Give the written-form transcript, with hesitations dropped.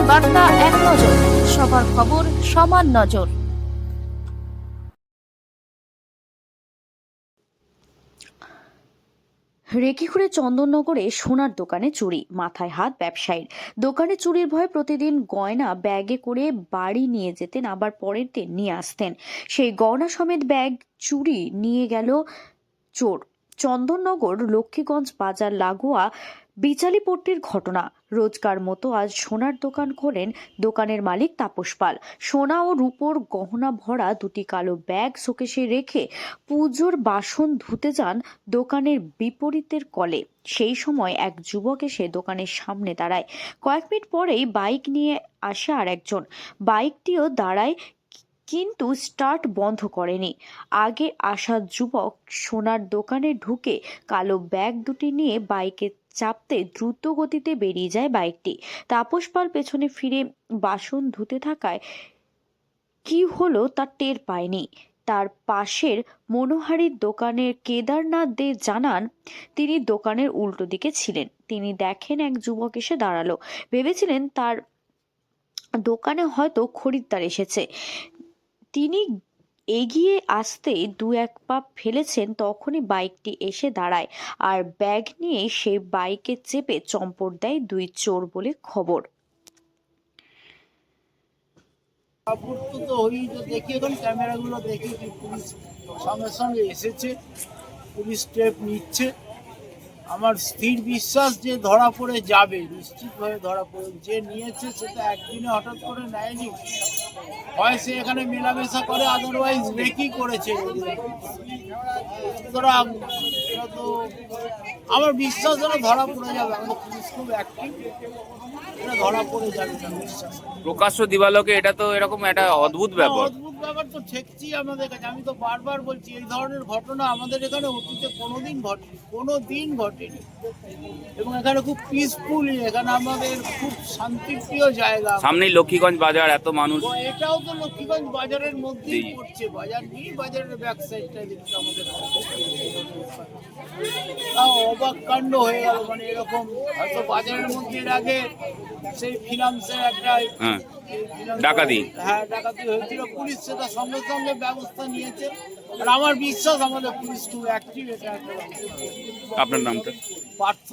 বার্তা এক নজর, সবার খবর সমান নজর। রেকিখুড়ে চন্দননগরে সোনার দোকানে চুরি, মাথায় হাত ব্যবসায়ীর। দোকানে চুরির ভয়ে প্রতিদিন গয়না ব্যাগে করে বাড়ি নিয়ে যেতেন, আবার পরের দিন নিয়ে আসতেন। সেই গয়না সমেত ব্যাগ চুরি নিয়ে গেল চোর। চন্দননগর লক্ষ্মীগঞ্জ বাজার লাগোয়া বিচালিপট্টির ঘটনা। রোজকার মতো আজ সোনার দোকান খোলেন দোকানের মালিক তাপস পাল। সোনা ও রূপোর গহনা ভরা দুটি কালো ব্যাগ শোকেসে রেখে পুজোর বাসন ধুতে যান দোকানের বিপরীতের কলে। সেই সময় এক যুবক এসে দোকানের সামনে দাঁড়ায়। কয়েক মিনিট পরেই বাইক নিয়ে আসে আর একজন। বাইকটিও দাঁড়ায়, কিন্তু স্টার্ট বন্ধ করেনি। আগে আসা যুবক সোনার দোকানে ঢুকে কালো ব্যাগ দুটি নিয়ে বাইকে চাপতে দ্রুত গতিতে বেরিয়ে যায় বাইকটি। তাপস পাল পেছনে ফিরে বাসন ধুতে থাকায় কি হলো তা টের পায়নি। তার পাশের মনোহারীর দোকানের কেদারনাথ দে জানান, তিনি দোকানের উল্টো দিকে ছিলেন। তিনি দেখেন এক যুবক এসে দাঁড়ালো। ভেবেছিলেন তার দোকানে হয়তো খরিদ্দার এসেছে। তিনি এগিয়ে আসতে দু এক পা ফেলেছেন, তখনই বাইকটি এসে দাঁড়ায় আর ব্যাগ নিয়ে সে বাইকে চেপে চম্পট দেয় দুই চোর বলে খবর। তো হয়েই তো দেখি, এখন ক্যামেরাগুলো দেখি যে পুলিশ সঙ্গে সঙ্গে এসেছে, পুলিশ স্টেপ নিচ্ছে। আমার স্থির বিশ্বাস যে ধরা পড়ে যাবে, নিশ্চিতভাবে ধরা পড়ে। যে নিয়েছে সেটা একদিনে হঠাৎ করে নেয়নি, হয় সে এখানে মেলামেশা করে, আদারওয়াইজ রেকি করেছে। সুতরাং এটা তো আমার বিশ্বাস যেন ধরা পড়ে যাবে। আমাদের পুলিশ খুব অ্যাক্টিভ, এটা ধরা পড়ে যাবে বিশ্বাস। প্রকাশ্য দিবালোকে এটা তো এরকম একটা অদ্ভুত ব্যাপার। অদ্ভুত ব্যাপার তো ঠেকছি আমাদের কাছে। আমি তো বারবার বলছি, এই ধরনের ঘটনা আমাদের এখানে অতীতে কোনোদিন ঘটেনি। এবং এখানে খুব পিসফুলি, এখানে আমাদের খুব শান্তিপ্রিয় জায়গা। সামনেই লক্ষ্মীগঞ্জ বাজার, এত মানুষ। এটাও তো লক্ষ্মীগঞ্জ বাজারের মধ্যেই পড়ছে। বাজার নেই, বাজারের ব্যাক সাইডটা দেখছি আমাদের। তাও অবাক কাণ্ড হয়ে গেল, মানে এরকম হয়তো বাজারের মধ্যে এর আগে সেই ফিনান্সের একটা ডাকাতি হয়েছিল। পুলিশ সেটা সঙ্গে সঙ্গে ব্যবস্থা নিয়েছে। আর আমার বিশ্বাস আমাদের পুলিশ খুব অ্যাক্টিভ। এটা একটা আপনার নামটা? পার্থ।